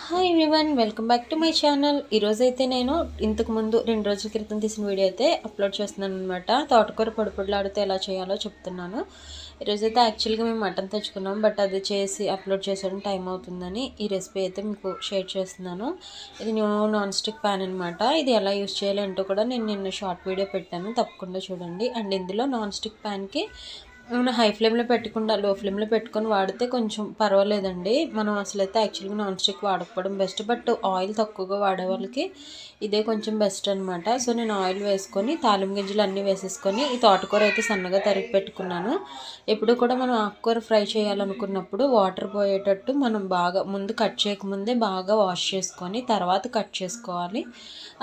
Hi everyone, welcome back to my channel. ఈరోజైతే నేను ఇంతకు ముందు 2 రోజుల క్రితం తీసిన వీడియో అయితే అప్లోడ్ చేస్తున్నాను అనమాట. తోటకూర పొడిపొడిలాడితే ఎలా చేయాలో చెప్తున్నాను. ఈరోజైతే యాక్చువల్గా మేము మటన్ తెచ్చుకున్నాం, బట్ అది చేసి అప్లోడ్ చేసడం టైం అవుతుందని ఈ రెసిపీ అయితే మీకు షేర్ చేస్తున్నాను. ఇది నాన్ స్టిక్ ప్యాన్ అనమాట. ఇది ఎలా యూస్ చేయాలో ఏంటో కూడా నేను నిన్న షార్ట్ వీడియో పెట్టాను, తప్పకుండా చూడండి. అండ్ ఇందులో నాన్ స్టిక్ ప్యాన్కి మనం హై ఫ్లేమ్లో పెట్టకుండా లో ఫ్లేమ్లో పెట్టుకొని వాడితే కొంచెం పర్వాలేదండి. మనం అసలైతే యాక్చువల్గా నాన్ స్టిక్ వాడకపోవడం బెస్ట్, బట్ ఆయిల్ తక్కువగా వాడే వాళ్ళకి ఇదే కొంచెం బెస్ట్ అనమాట. సో నేను ఆయిల్ వేసుకొని తాలింపు గింజలు అన్నీ వేసేసుకొని ఈ తోటకూర అయితే సన్నగా తరిగి పెట్టుకున్నాను. ఎప్పుడు కూడా మనం ఆకుకూర ఫ్రై చేయాలనుకున్నప్పుడు వాటర్ పోయేటట్టు మనం బాగా ముందు కట్ చేయకముందే బాగా వాష్ చేసుకొని తర్వాత కట్ చేసుకోవాలి.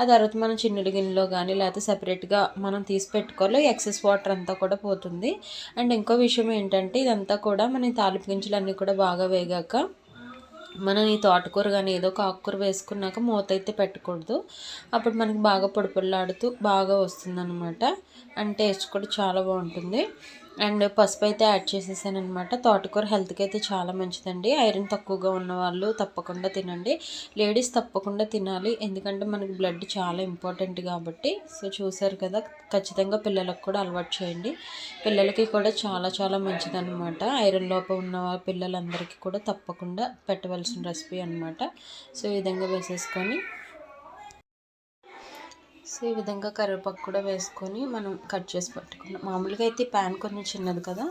ఆ తర్వాత మనం చిన్నుడి గిన్నెలో కానీ లేకపోతే సపరేట్గా మనం తీసి పెట్టుకోవాలి. ఎక్సెస్ వాటర్ అంతా కూడా పోతుంది. అండ్ ఇంకో విషయం ఏంటంటే ఇదంతా కూడా మన తాలింపు గింజలు అన్నీ కూడా బాగా వేగాక మనం ఈ తోటకూర కానీ ఏదో ఒక ఆకుకూర వేసుకున్నాక మూత అయితే పెట్టకూడదు. అప్పుడు మనకి బాగా పొడిపొడిలాడుతూ బాగా వస్తుందన్నమాట. అండ్ టేస్ట్ కూడా చాలా బాగుంటుంది. అండ్ పసుపు అయితే యాడ్ చేసేసాను అనమాట. తోటకూర హెల్త్కి అయితే చాలా మంచిదండి. ఐరన్ తక్కువగా ఉన్న వాళ్ళు తప్పకుండా తినండి. లేడీస్ తప్పకుండా తినాలి, ఎందుకంటే మనకి బ్లడ్ చాలా ఇంపార్టెంట్ కాబట్టి. సో చూసారు కదా, ఖచ్చితంగా పిల్లలకు కూడా అలవాటు చేయండి. పిల్లలకి కూడా చాలా చాలా మంచిదన్నమాట. ఐరన్ లోపం ఉన్న పిల్లలందరికీ కూడా తప్పకుండా పెట్టవలసిన రెసిపీ అనమాట. సో ఈ విధంగా వేసేసుకొని సో ఈ విధంగా కరివేపాకు కూడా వేసుకొని మనం కట్ చేసి పెట్టుకున్నాం. మామూలుగా అయితే ప్యాన్ కొంచెం చిన్నది కదా,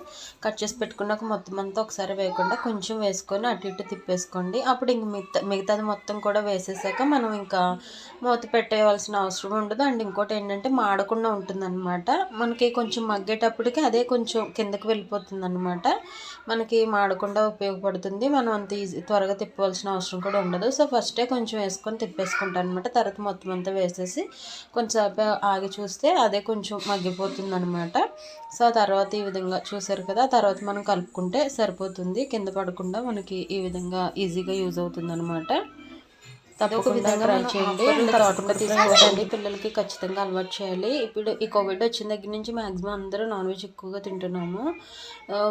కట్ చేసి పెట్టుకున్నాక మొత్తం అంతా ఒకసారి వేయకుండా కొంచెం వేసుకొని అటు ఇటు తిప్పేసుకోండి. అప్పుడు ఇంక మిగతాది మొత్తం కూడా వేసేసాక మనం ఇంకా మూత పెట్టేయవలసిన అవసరం ఉండదు. అండ్ ఇంకోటి ఏంటంటే మాడకుండా ఉంటుందన్నమాట. మనకి కొంచెం మగ్గేటప్పటికి అదే కొంచెం కిందకి వెళ్ళిపోతుంది అనమాట. మనకి మాడకుండా ఉపయోగపడుతుంది. మనం అంత త్వరగా తిప్పవలసిన అవసరం కూడా ఉండదు. సో ఫస్టే కొంచెం వేసుకొని తిప్పేసుకుంటాను అనమాట. తర్వాత మొత్తం అంతా వేసేసి కొంచెంసేపు ఆగి చూస్తే అదే కొంచెం మగ్గిపోతుంది అనమాట. సో ఆ తర్వాత ఈ విధంగా చూసారు కదా, తర్వాత మనం కలుపుకుంటే సరిపోతుంది. కింద పడకుండా మనకి ఈ విధంగా ఈజీగా యూజ్ అవుతుంది అనమాట. తప్పకుండా ట్రై చేయండి. అండ్ తోటకూర తీసుకోండి, పిల్లలకి ఖచ్చితంగా అలవాటు చేయాలి. ఇప్పుడు ఈ కోవిడ్ వచ్చిన దగ్గర నుంచి మ్యాక్సిమం అందరూ నాన్ వెజ్ ఎక్కువగా తింటున్నాము.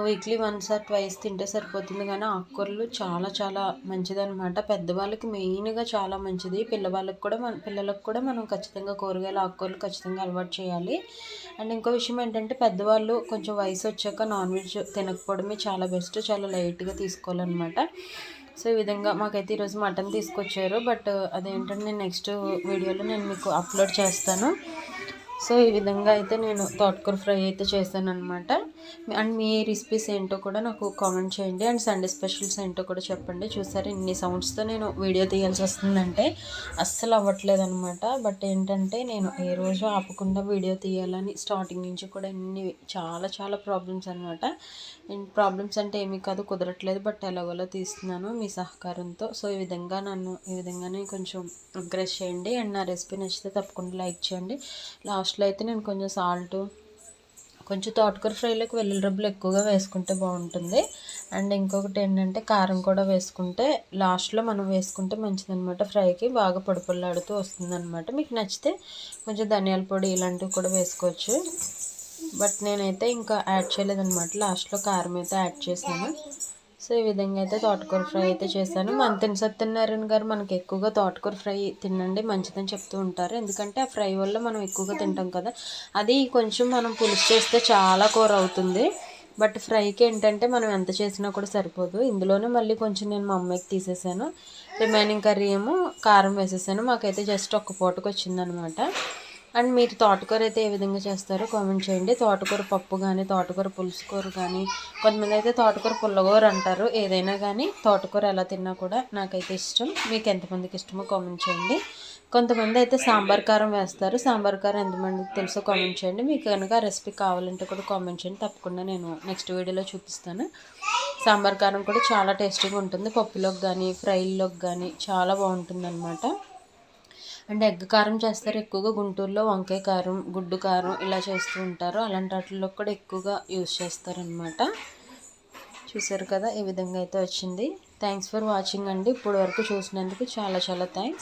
వీక్లీ వన్స్ ఆర్ ట్వైస్ తింటే సరిపోతుంది. కానీ ఆకుకూరలు చాలా చాలా మంచిదన్నమాట. పెద్దవాళ్ళకి మెయిన్గా చాలా మంచిది. పిల్లలకు కూడా మనం ఖచ్చితంగా కూరగాయలు ఆకుకూరలు ఖచ్చితంగా అలవాటు చేయాలి. అండ్ ఇంకో విషయం ఏంటంటే పెద్దవాళ్ళు కొంచెం వయసు వచ్చాక నాన్ వెజ్ తినకపోవడమే చాలా బెస్ట్. చాలా లైట్గా తీసుకోవాలన్నమాట. సో ఈ విధంగా మాకైతే ఈరోజు మటన్ తీసుకొచ్చారు, బట్ అదేంటంటే నేను నెక్స్ట్ వీడియోలో నేను మీకు అప్లోడ్ చేస్తాను. సో ఈ విధంగా అయితే నేను తోటకూర ఫ్రై అయితే చేశాను అనమాట. అండ్ మీ రెసిపీస్ ఏంటో కూడా నాకు కామెంట్ చేయండి. అండ్ సండే స్పెషల్స్ ఏంటో కూడా చెప్పండి. చూసారు ఇన్ని సౌండ్స్తో నేను వీడియో తీయాల్సి వస్తుందంటే అస్సలు అవ్వట్లేదు అనమాట. బట్ ఏంటంటే నేను ఏ రోజు ఆపకుండా వీడియో తీయాలని స్టార్టింగ్ నుంచి కూడా చాలా చాలా ప్రాబ్లమ్స్ అనమాట. ప్రాబ్లమ్స్ అంటే ఏమీ కాదు, కుదరట్లేదు, బట్ ఎలాగోలా తీస్తున్నాను మీ సహకారంతో. సో ఈ విధంగానే కొంచెం ఎంకరేజ్ చేయండి. అండ్ నా రెసిపీ నచ్చితే తప్పకుండా లైక్ చేయండి. లాస్ట్లో అయితే నేను కొంచెం సాల్ట్, కొంచెం తోటకూర ఫ్రైలోకి వెల్లుల్లి రబ్బలు ఎక్కువగా వేసుకుంటే బాగుంటుంది. అండ్ ఇంకొకటి ఏంటంటే కారం కూడా వేసుకుంటే లాస్ట్లో మనం వేసుకుంటే మంచిదన్నమాట. ఫ్రైకి బాగా పొడిపొడిలాడుతూ వస్తుందన్నమాట. మీకు నచ్చితే కొంచెం ధనియాల పొడి ఇలాంటివి కూడా వేసుకోవచ్చు, బట్ నేనైతే ఇంకా యాడ్ చేయలేదన్నమాట. లాస్ట్లో కారం అయితే యాడ్ చేశాను. సో ఈ విధంగా అయితే తోటకూర ఫ్రై అయితే చేశాను. మంతెన సత్యనారాయణ గారు మనకి ఎక్కువగా తోటకూర ఫ్రై తినండి మంచిదని చెప్తూ ఉంటారు. ఎందుకంటే ఆ ఫ్రై వల్ల మనం ఎక్కువగా తింటాం కదా. అది కొంచెం మనం పులుసు చేస్తే చాలా కూర అవుతుంది, బట్ ఫ్రైకి ఏంటంటే మనం ఎంత చేసినా కూడా సరిపోదు. ఇందులోనే మళ్ళీ కొంచెం నేను మా అమ్మాయికి తీసేసాను. రిమైనింగ్ కర్రీ ఏమో కారం వేసేసాను. మాకైతే జస్ట్ ఒక్క పూటకు వచ్చిందనమాట. అండ్ మీరు తోటకూర అయితే ఏ విధంగా చేస్తారో కామెంట్ చేయండి. తోటకూర పప్పు కానీ, తోటకూర పులుసు కూర కానీ, కొంతమంది అయితే తోటకూర పుల్లగూర అంటారు. ఏదైనా కానీ తోటకూర ఎలా తిన్నా కూడా నాకైతే ఇష్టం. మీకు ఎంతమందికి ఇష్టమో కామెంట్ చేయండి. కొంతమంది అయితే సాంబార్ కారం వేస్తారు. సాంబార్ కారం ఎంతమందికి తెలుసో కామెంట్ చేయండి. మీకు కనుక రెసిపీ కావాలంటే కూడా కామెంట్ చేయండి. తప్పకుండా నేను నెక్స్ట్ వీడియోలో చూపిస్తాను. సాంబార్ కారం కూడా చాలా టేస్టీగా ఉంటుంది. పప్పులోకి కానీ ఫ్రైల్లోకి కానీ చాలా బాగుంటుంది అనమాట. అండ్ ఎగ్ కారం చేస్తారు ఎక్కువగా. గుంటూరులో వంకాయ కారం, గుడ్డు కారం ఇలా చేస్తూ ఉంటారు. అలాంటి వాటిల్లో కూడా ఎక్కువగా యూజ్ చేస్తారనమాట. చూసారు కదా, ఈ విధంగా అయితే వచ్చింది. థ్యాంక్స్ ఫర్ వాచింగ్ అండి. ఇప్పటి వరకు చూసినందుకు చాలా చాలా థ్యాంక్స్.